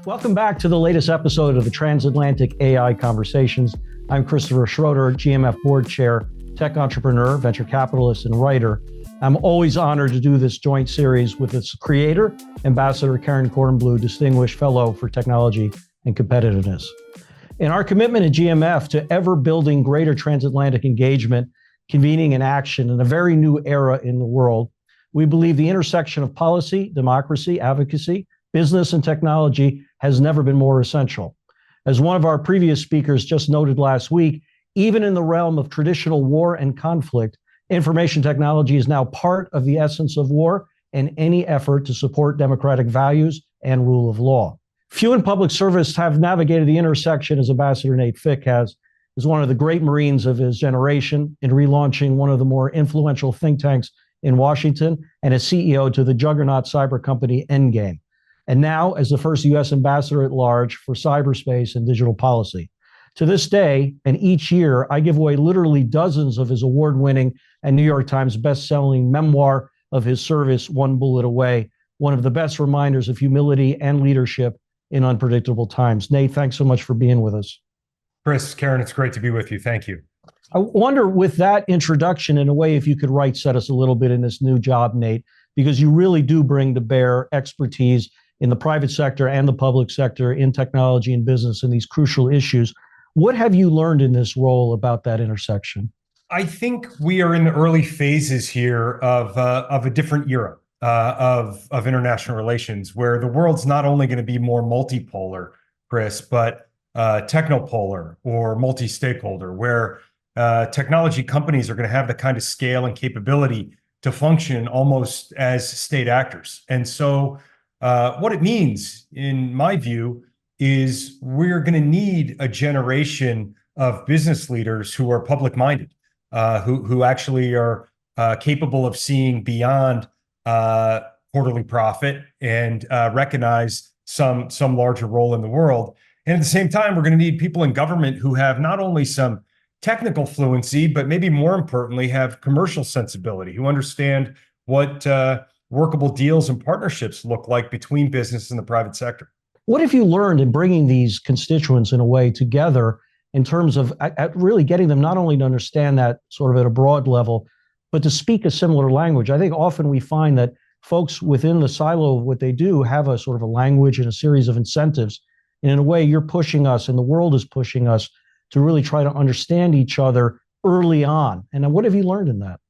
Welcome back to the latest episode of the Transatlantic AI Conversations. I'm Christopher Schroeder, GMF board chair, tech entrepreneur, venture capitalist, and writer. I'm always honored to do this joint series with its creator, Ambassador Karen Kornblue, Distinguished Fellow for Technology and Competitiveness. In our commitment at GMF to ever building greater transatlantic engagement, convening and action in a very new era in the world, we believe the intersection of policy, democracy, advocacy, business, and technology has never been more essential. As one of our previous speakers just noted last week, even in the realm of traditional war and conflict, information technology is now part of the essence of war and any effort to support democratic values and rule of law. Few in public service have navigated the intersection as Ambassador Nate Fick has, as one of the great Marines of his generation in relaunching one of the more influential think tanks in Washington and as CEO to the juggernaut cyber company Endgame, and now as the first U.S. ambassador at large for cyberspace and digital policy. To this day, and each year, I give away literally dozens of his award-winning and New York Times best-selling memoir of his service, One Bullet Away, one of the best reminders of humility and leadership in unpredictable times. Nate, thanks so much for being with us. Chris, Karen, it's great to be with you. Thank you. I wonder, with that introduction, in a way, if you could set us a little bit in this new job, Nate, because you really do bring to bear expertise in the private sector and the public sector, in technology and business, and these crucial issues. What have you learned in this role about that intersection? I think we are in the early phases here of a different era of international relations, where the world's not only going to be more multipolar, Chris, but technopolar or multi-stakeholder, where technology companies are going to have the kind of scale and capability to function almost as state actors. And so what it means, in my view, is we're going to need a generation of business leaders who are public-minded, who actually are capable of seeing beyond quarterly profit and recognize some larger role in the world. And at the same time, we're going to need people in government who have not only some technical fluency, but maybe more importantly, have commercial sensibility, who understand what workable deals and partnerships look like between business and the private sector. What have you learned in bringing these constituents in a way together in terms of really getting them not only to understand that sort of at a broad level, but to speak a similar language? I think often we find that folks within the silo of what they do have a sort of a language and a series of incentives. And in a way, you're pushing us and the world is pushing us to really try to understand each other early on. And what have you learned in that?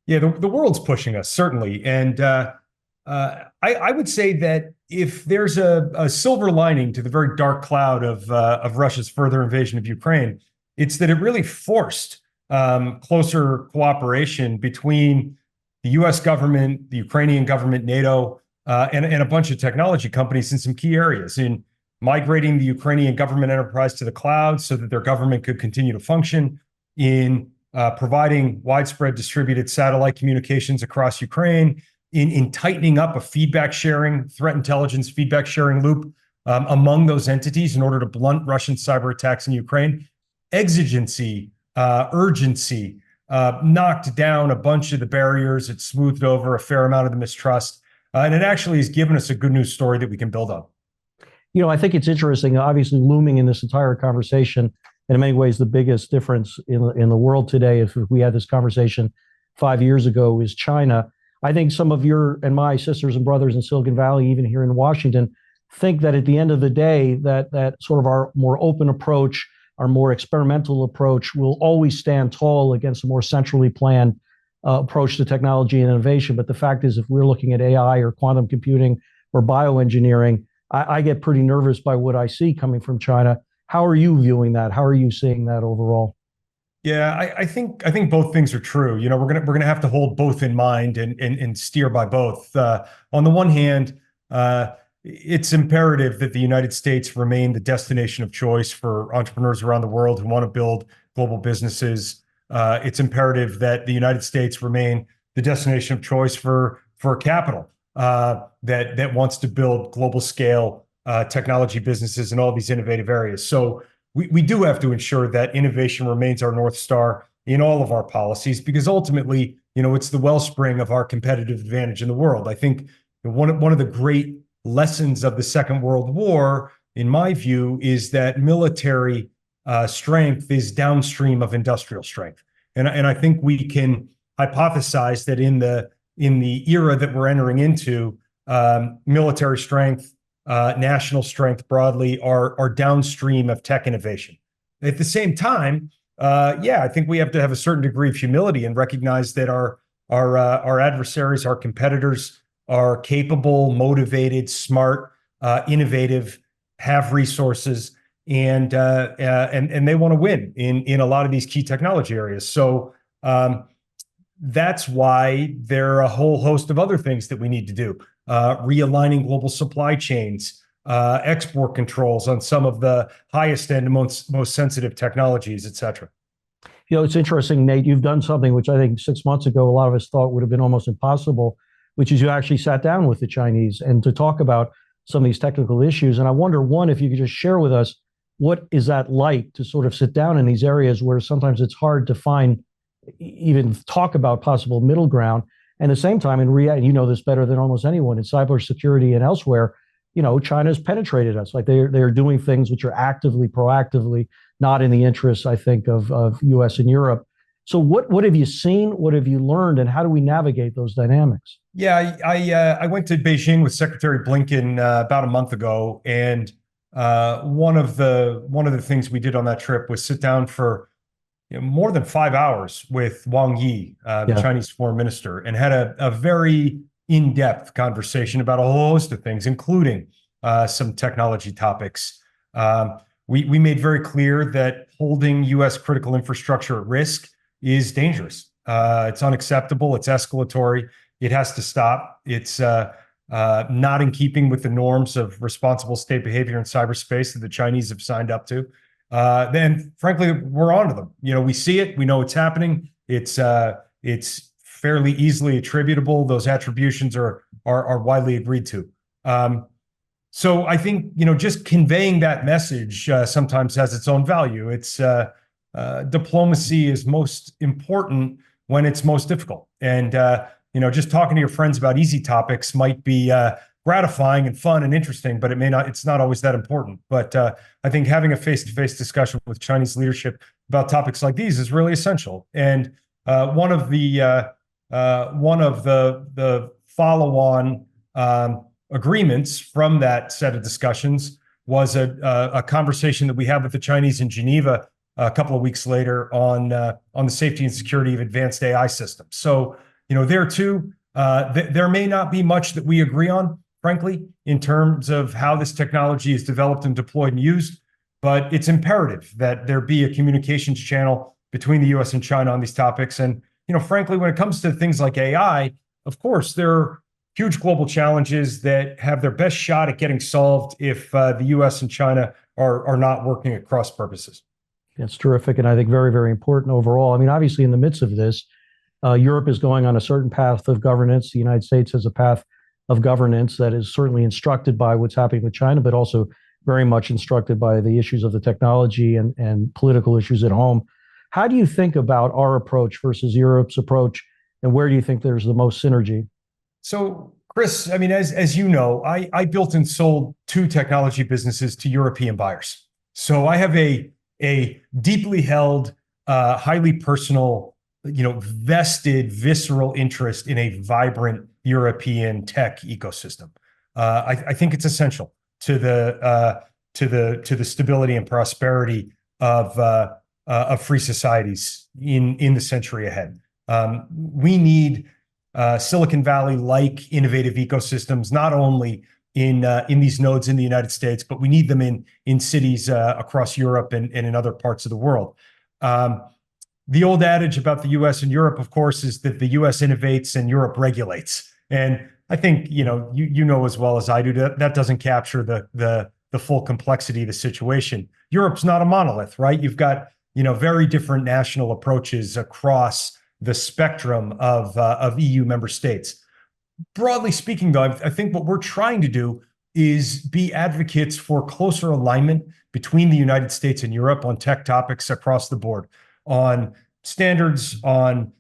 Yeah, the world's pushing us, certainly. And I would say that if there's a silver lining to the very dark cloud of Russia's further invasion of Ukraine, it's that it really forced closer cooperation between the U.S. government, the Ukrainian government, NATO, and a bunch of technology companies in some key areas, in migrating the Ukrainian government enterprise to the cloud so that their government could continue to function, in providing widespread distributed satellite communications across Ukraine, in tightening up a threat intelligence feedback sharing loop among those entities in order to blunt Russian cyber attacks in Ukraine. Exigency, urgency, knocked down a bunch of the barriers. It smoothed over a fair amount of the mistrust. And it actually has given us a good news story that we can build on. You know, I think it's interesting, obviously looming in this entire conversation, and in many ways, the biggest difference in the world today, if we had this conversation 5 years ago, is China. I think some of your and my sisters and brothers in Silicon Valley, even here in Washington, think that at the end of the day, that sort of our more open approach, our more experimental approach will always stand tall against a more centrally planned approach to technology and innovation. But the fact is, if we're looking at AI or quantum computing or bioengineering, I get pretty nervous by what I see coming from China. How are you viewing that? How are you seeing that overall? Yeah, I think both things are true. You know, we're gonna have to hold both in mind and steer by both. On the one hand, it's imperative that the United States remain the destination of choice for entrepreneurs around the world who want to build global businesses. It's imperative that the United States remain the destination of choice for capital that wants to build global scale technology businesses in all these innovative areas. So we do have to ensure that innovation remains our North Star in all of our policies, because ultimately, you know, it's the wellspring of our competitive advantage in the world. I think one of the great lessons of the Second World War, in my view, is that military strength is downstream of industrial strength. And I think we can hypothesize that in the era that we're entering into, military strength, national strength broadly are downstream of tech innovation. At the same time, I think we have to have a certain degree of humility and recognize that our adversaries, our competitors, are capable, motivated, smart, innovative, have resources, and they want to win in a lot of these key technology areas. So that's why there are a whole host of other things that we need to do. Realigning global supply chains, export controls on some of the highest end, most sensitive technologies, et cetera. It's interesting, Nate, you've done something which I think 6 months ago, a lot of us thought would have been almost impossible, which is you actually sat down with the Chinese and to talk about some of these technical issues. And I wonder, one, if you could just share with us, what is that like to sort of sit down in these areas where sometimes it's hard to find, even talk about possible middle ground. And at the same time, you know this better than almost anyone, in cybersecurity and elsewhere, China's penetrated us. Like they're doing things which are actively, proactively, not in the interests, I think, of US and Europe. So what have you seen? What have you learned? And how do we navigate those dynamics? Yeah, I went to Beijing with Secretary Blinken about a month ago, and one of the things we did on that trip was sit down for more than 5 hours with Wang Yi, the Chinese foreign minister, and had a very in-depth conversation about a whole host of things, including some technology topics. We made very clear that holding U.S. critical infrastructure at risk is dangerous. It's unacceptable. It's escalatory. It has to stop. It's not in keeping with the norms of responsible state behavior in cyberspace that the Chinese have signed up to. Then, frankly, we're onto them. We see it. We know it's happening. It's fairly easily attributable. Those attributions are widely agreed to. So I think just conveying that message sometimes has its own value. It's diplomacy is most important when it's most difficult, and just talking to your friends about easy topics might be gratifying and fun and interesting, but it's not always that important. But I think having a face-to-face discussion with Chinese leadership about topics like these is really essential. And one of the follow-on agreements from that set of discussions was a conversation that we had with the Chinese in Geneva a couple of weeks later on the safety and security of advanced AI systems. So there too, there may not be much that we agree on, frankly, in terms of how this technology is developed and deployed and used, but it's imperative that there be a communications channel between the U.S. and China on these topics. And frankly, when it comes to things like AI, of course, there are huge global challenges that have their best shot at getting solved if the U.S. and China are not working at cross purposes. That's terrific, and I think very, very important overall. I mean, obviously, in the midst of this, Europe is going on a certain path of governance. The United States has a path of governance that is certainly instructed by what's happening with China, but also very much instructed by the issues of the technology and political issues at home. How do you think about our approach versus Europe's approach, and where do you think there's the most synergy? So, Chris, I mean, as you know, I built and sold 2 technology businesses to European buyers. So I have a deeply held, highly personal, vested, visceral interest in a vibrant European tech ecosystem. I think it's essential to the stability and prosperity of free societies in the century ahead. We need Silicon Valley-like innovative ecosystems, not only in these nodes in the United States, but we need them in cities across Europe and in other parts of the world. The old adage about the U.S. and Europe, of course, is that the U.S. innovates and Europe regulates. And I think you know as well as I do that doesn't capture the full complexity of the situation. Europe's not a monolith, right? You've got very different national approaches across the spectrum of EU member states. Broadly speaking, though, I think what we're trying to do is be advocates for closer alignment between the United States and Europe on tech topics across the board, on standards, on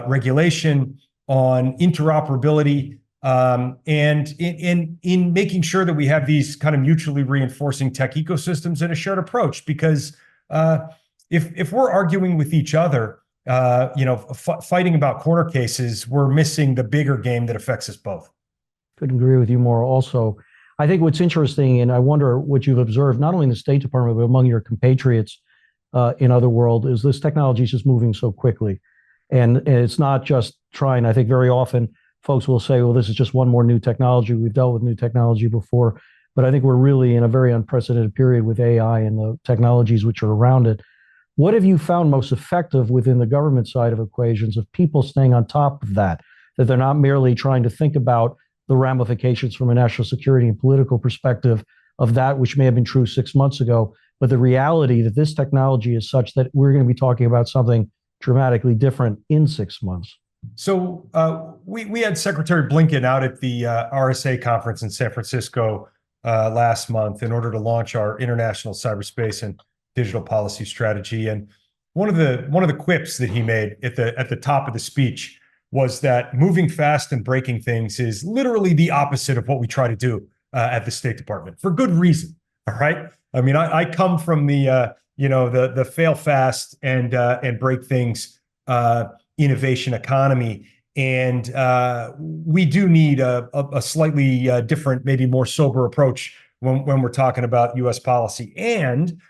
regulation, on interoperability, and in making sure that we have these kind of mutually reinforcing tech ecosystems and a shared approach. Because if we're arguing with each other, fighting about corner cases, we're missing the bigger game that affects us both. Couldn't agree with you more. Also, I think what's interesting, and I wonder what you've observed, not only in the State Department, but among your compatriots in other world, is this technology is just moving so quickly. And it's not just trying. I think very often folks will say, well, this is just one more new technology. We've dealt with new technology before. But I think we're really in a very unprecedented period with AI and the technologies which are around it. What have you found most effective within the government side of equations of people staying on top of that they're not merely trying to think about the ramifications from a national security and political perspective of that which may have been true 6 months ago, but the reality that this technology is such that we're going to be talking about something dramatically different in 6 months? So we had Secretary Blinken out at the RSA conference in San Francisco last month in order to launch our international cyberspace and digital policy strategy. And one of the quips that he made at the top of the speech was that moving fast and breaking things is literally the opposite of what we try to do at the State Department, for good reason. All right. I mean, I come from the fail fast and break things innovation economy, and we do need a slightly different, maybe more sober approach when we're talking about U.S. policy, and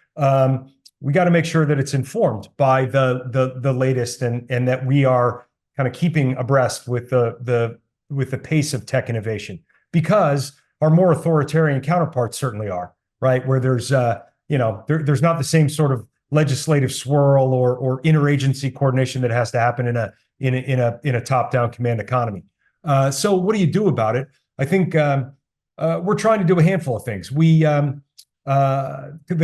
we got to make sure that it's informed by the latest, and that we are kind of keeping abreast with the pace of tech innovation, because our more authoritarian counterparts certainly are, right? Where there's there's not the same sort of legislative swirl or interagency coordination that has to happen in a top-down command economy. So what do you do about it? I think we're trying to do a handful of things. The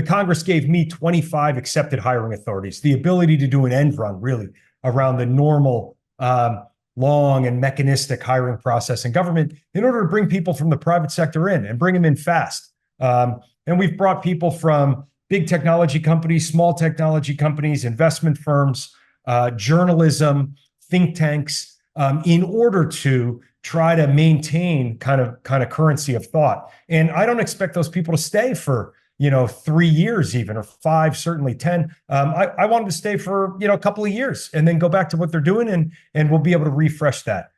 Congress gave me 25 accepted hiring authorities, the ability to do an end run really around the normal long and mechanistic hiring process in government in order to bring people from the private sector in and bring them in fast. And we've brought people from big technology companies, small technology companies, investment firms, journalism, think tanks, in order to try to maintain kind of currency of thought. And I don't expect those people to stay for 3 years even, or 5, certainly 10. I want them to stay for a couple of years and then go back to what they're doing, and we'll be able to refresh that.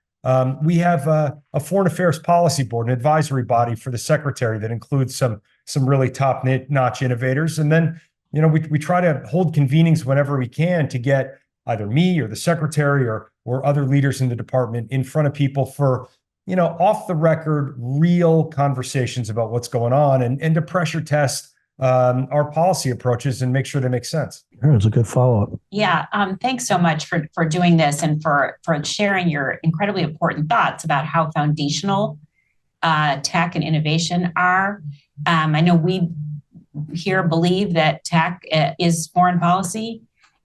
We have a foreign affairs policy board, an advisory body for the secretary that includes some really top-notch innovators. And then, we try to hold convenings whenever we can to get either me or the secretary or other leaders in the department in front of people for, off the record, real conversations about what's going on, and to pressure test our policy approaches and make sure they make sense. It's a good follow-up. Yeah. Thanks so much for doing this and for sharing your incredibly important thoughts about how foundational tech and innovation are. I know we here believe that tech is foreign policy,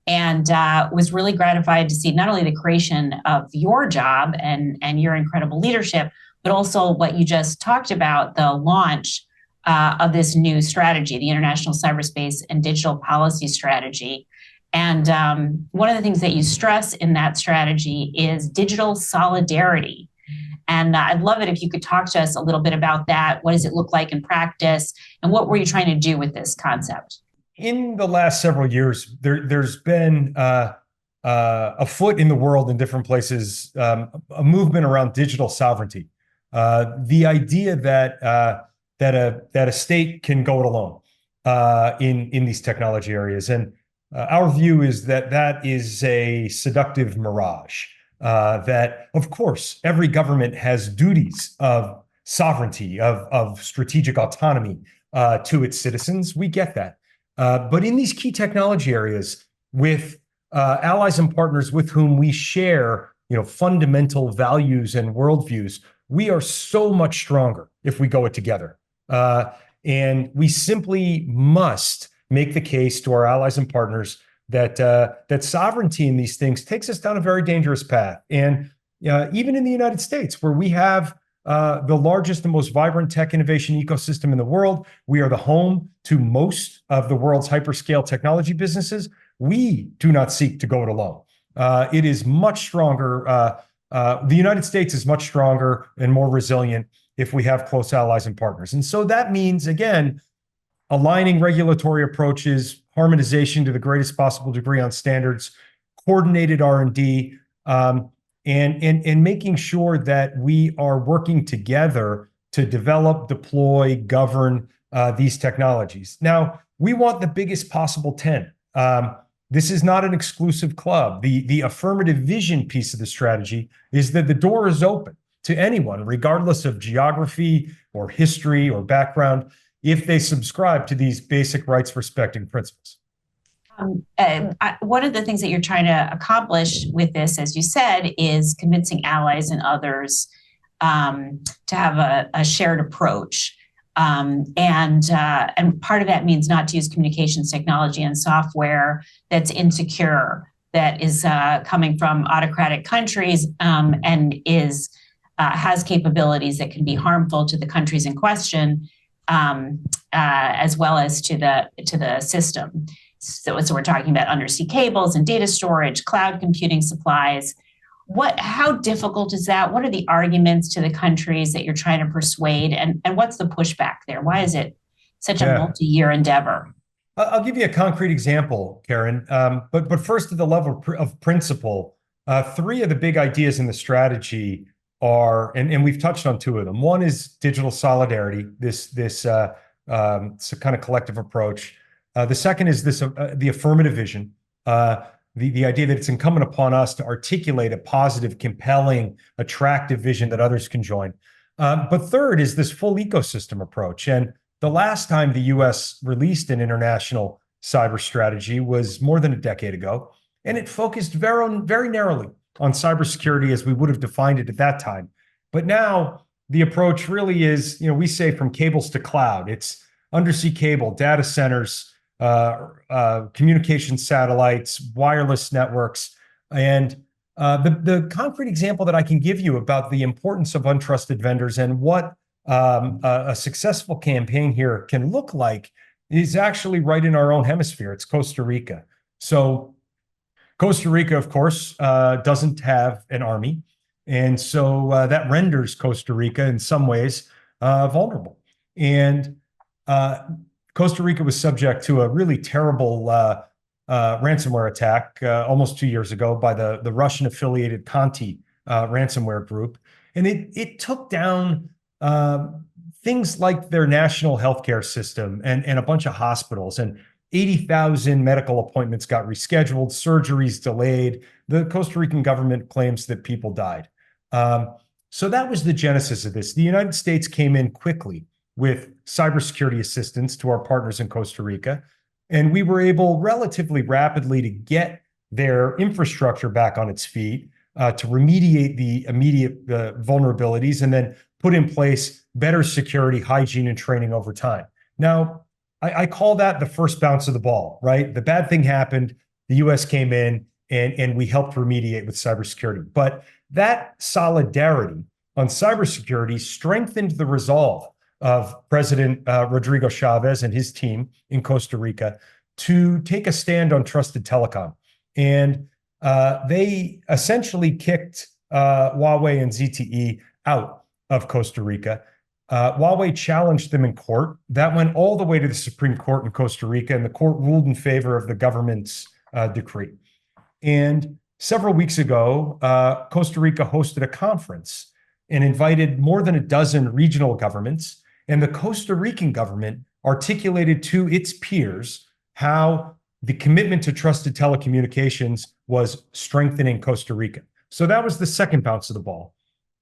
and was really gratified to see not only the creation of your job and your incredible leadership, but also what you just talked about, the launch of this new strategy, the International Cyberspace and Digital Policy Strategy. And one of the things that you stress in that strategy is digital solidarity. And I'd love it if you could talk to us a little bit about that. What does it look like in practice? And what were you trying to do with this concept? In the last several years, there's been afoot in the world in different places a movement around digital sovereignty. The idea that a state can go it alone in these technology areas, and our view is that is a seductive mirage. That, of course, every government has duties of sovereignty, of strategic autonomy to its citizens. We get that. But in these key technology areas, with allies and partners with whom we share, fundamental values and worldviews, we are so much stronger if we go it together. And we simply must make the case to our allies and partners that sovereignty in these things takes us down a very dangerous path. And even in the United States, where we have the largest and most vibrant tech innovation ecosystem in the world, we are the home to most of the world's hyperscale technology businesses. We do not seek to go it alone. It is much stronger The United States is much stronger and more resilient if we have close allies and partners. And so that means, again, aligning regulatory approaches, harmonization to the greatest possible degree on standards, coordinated R&D, and making sure that we are working together to develop, deploy, govern these technologies. Now, we want the biggest possible tent. This is not an exclusive club. The affirmative vision piece of the strategy is that the door is open to anyone, regardless of geography or history or background, if they subscribe to these basic rights respecting principles. One of the things that you're trying to accomplish with this, as you said, is convincing allies and others to have a shared approach. And part of that means not to use communications technology and software that's insecure, that is coming from autocratic countries and has capabilities that can be harmful to the countries in question, as well as to the system. So we're talking about undersea cables and data storage, cloud computing supplies. How difficult is that? What are the arguments to the countries that you're trying to persuade? And what's the pushback there? Why is it such a multi-year endeavor? I'll give you a concrete example, Karen. But first, at the level of principle, three of the big ideas in the strategy are, and we've touched on two of them. One is digital solidarity, this kind of collective approach. The second is the affirmative vision, the idea that it's incumbent upon us to articulate a positive, compelling, attractive vision that others can join. But third is this full ecosystem approach. And the last time the U.S. released an international cyber strategy was more than a decade ago, and it focused very narrowly on cybersecurity as we would have defined it at that time. But now the approach really is, we say from cables to cloud. It's undersea cable, data centers, communication satellites, wireless networks. And the concrete example that I can give you about the importance of untrusted vendors and what a successful campaign here can look like is actually right in our own hemisphere. It's Costa Rica. So Costa Rica, of course, doesn't have an army. And so that renders Costa Rica in some ways vulnerable. And Costa Rica was subject to a really terrible ransomware attack almost 2 years ago by the Russian-affiliated Conti ransomware group. And it took down things like their national healthcare system and a bunch of hospitals. And 80,000 medical appointments got rescheduled, surgeries delayed. The Costa Rican government claims that people died. So that was the genesis of this. The United States came in quickly with cybersecurity assistance to our partners in Costa Rica. And we were able relatively rapidly to get their infrastructure back on its feet, to remediate the immediate vulnerabilities, and then put in place better security, hygiene, and training over time. Now, I call that the first bounce of the ball, right? The bad thing happened, the US came in, and we helped remediate with cybersecurity. But that solidarity on cybersecurity strengthened the resolve of President Rodrigo Chavez and his team in Costa Rica to take a stand on trusted telecom. And they essentially kicked Huawei and ZTE out of Costa Rica. Huawei challenged them in court. That went all the way to the Supreme Court in Costa Rica, and the court ruled in favor of the government's decree. And several weeks ago, Costa Rica hosted a conference and invited more than a dozen regional governments. And the Costa Rican government articulated to its peers how the commitment to trusted telecommunications was strengthening Costa Rica. So that was the second bounce of the ball.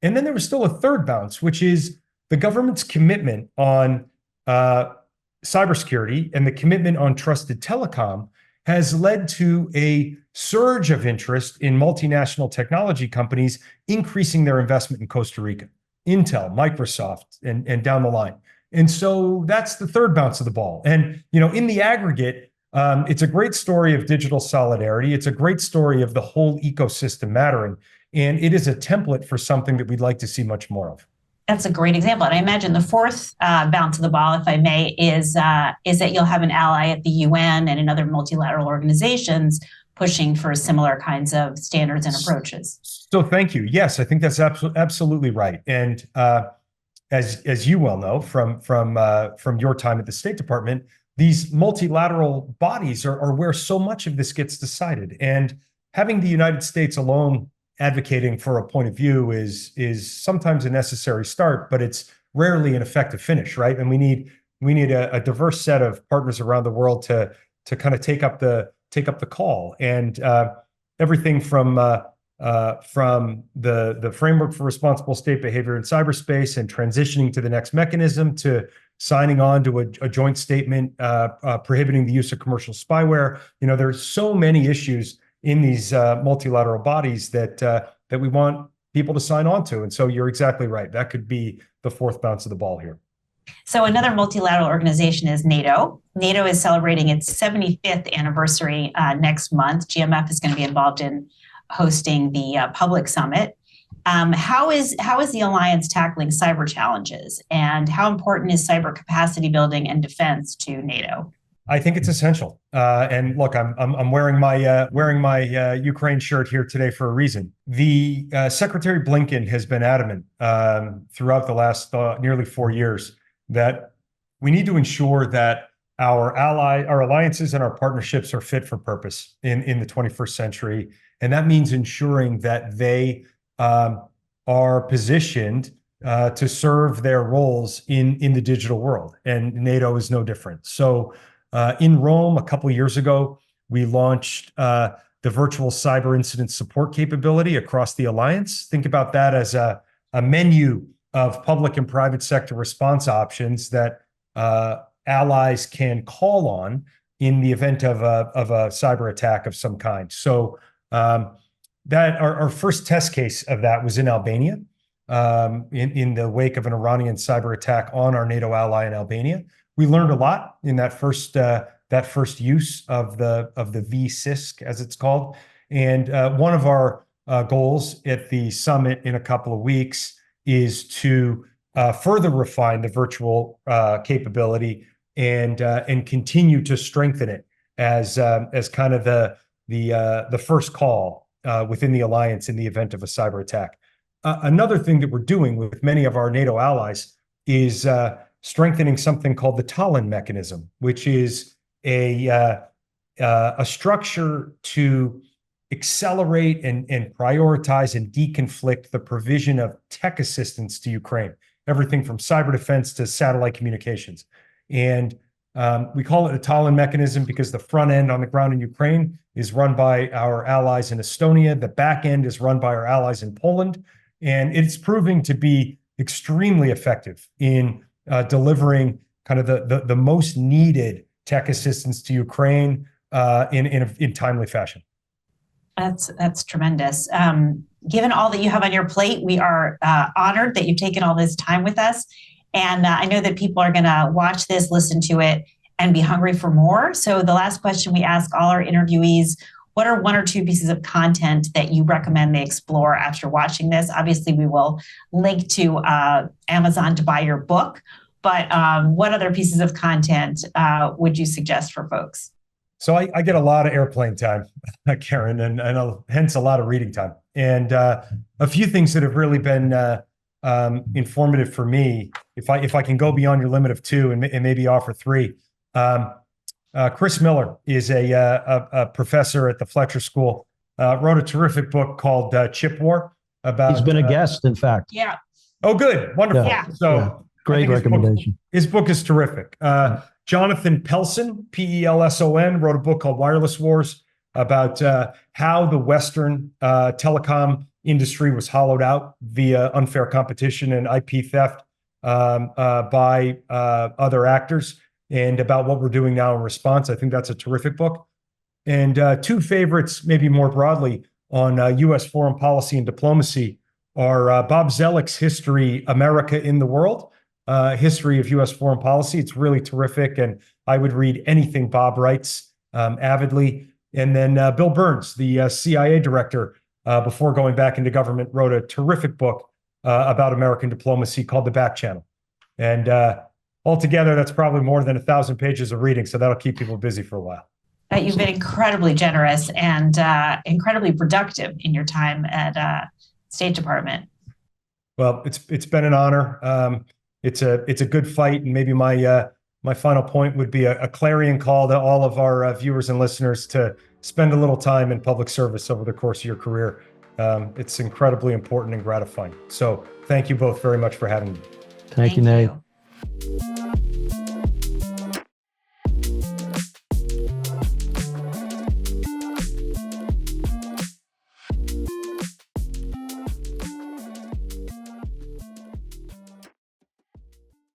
And then there was still a third bounce, which is the government's commitment on cybersecurity and the commitment on trusted telecom has led to a surge of interest in multinational technology companies increasing their investment in Costa Rica. Intel, Microsoft, and down the line. And so that's the third bounce of the ball. And, in the aggregate, it's a great story of digital solidarity. It's a great story of the whole ecosystem mattering. And it is a template for something that we'd like to see much more of. That's a great example. And I imagine the fourth bounce of the ball, if I may, is that you'll have an ally at the UN and in other multilateral organizations pushing for similar kinds of standards and approaches. So thank you. Yes, I think that's absolutely right. And as you well know from your time at the State Department, these multilateral bodies are where so much of this gets decided. And having the United States alone advocating for a point of view is sometimes a necessary start, but it's rarely an effective finish, right? And we need a diverse set of partners around the world to kind of take up the call. And everything from the framework for responsible state behavior in cyberspace and transitioning to the next mechanism to signing on to a joint statement prohibiting the use of commercial spyware. There's so many issues in these multilateral bodies that we want people to sign on to. And so you're exactly right. That could be the fourth bounce of the ball here. So another multilateral organization is NATO. NATO is celebrating its 75th anniversary next month. GMF is going to be involved in hosting the public summit. How is the alliance tackling cyber challenges, and how important is cyber capacity building and defense to NATO? I think it's essential. And look, I'm wearing my Ukraine shirt here today for a reason. The Secretary Blinken has been adamant throughout the last nearly 4 years that we need to ensure that our alliances and our partnerships are fit for purpose in the 21st century. And that means ensuring that they are positioned to serve their roles in the digital world. And NATO is no different. So in Rome, a couple of years ago, we launched the virtual cyber incident support capability across the alliance. Think about that as a menu of public and private sector response options that allies can call on in the event of a cyber attack of some kind. So that our first test case of that was in Albania, in the wake of an Iranian cyber attack on our NATO ally in Albania. We learned a lot in that first use of the VSISC, as it's called. And one of our goals at the summit in a couple of weeks is to further refine the virtual capability and continue to strengthen it as kind of the first call within the alliance in the event of a cyber attack. Another thing that we're doing with many of our NATO allies is strengthening something called the Tallinn mechanism, which is a structure to accelerate and prioritize and deconflict the provision of tech assistance to Ukraine, everything from cyber defense to satellite communications. And we call it a Tallinn mechanism because the front end on the ground in Ukraine is run by our allies in Estonia. The back end is run by our allies in Poland. And it's proving to be extremely effective in delivering kind of the most needed tech assistance to Ukraine in timely fashion. That's tremendous. Given all that you have on your plate, we are honored that you've taken all this time with us. And I know that people are going to watch this, listen to it, and be hungry for more. So the last question we ask all our interviewees, what are one or two pieces of content that you recommend they explore after watching this? Obviously, we will link to Amazon to buy your book. But what other pieces of content would you suggest for folks? So I get a lot of airplane time, Karen, and hence a lot of reading time. And a few things that have really been informative for me, if I can go beyond your limit of two and maybe offer three. Chris Miller is a professor at the Fletcher School, wrote a terrific book called Chip War. He's been a guest, in fact. Yeah. Oh, good. Wonderful. Yeah. So great recommendation. His book is terrific. Jonathan Pelson, Pelson, wrote a book called Wireless Wars about how the Western telecom industry was hollowed out via unfair competition and IP theft by other actors, and about what we're doing now in response. I think that's a terrific book. And two favorites, maybe more broadly, on U.S. foreign policy and diplomacy are Bob Zellick's History, America in the World, History of U.S. Foreign Policy. It's really terrific, and I would read anything Bob writes avidly. And then Bill Burns, the CIA director, before going back into government, wrote a terrific book about American diplomacy called The Back Channel. And altogether, that's probably more than 1,000 pages of reading, so that'll keep people busy for a while. You've been incredibly generous and incredibly productive in your time at State Department. Well, it's been an honor. It's a good fight, and maybe my final point would be a clarion call to all of our viewers and listeners to spend a little time in public service over the course of your career. It's incredibly important and gratifying. So thank you both very much for having me. Thank you, Nate.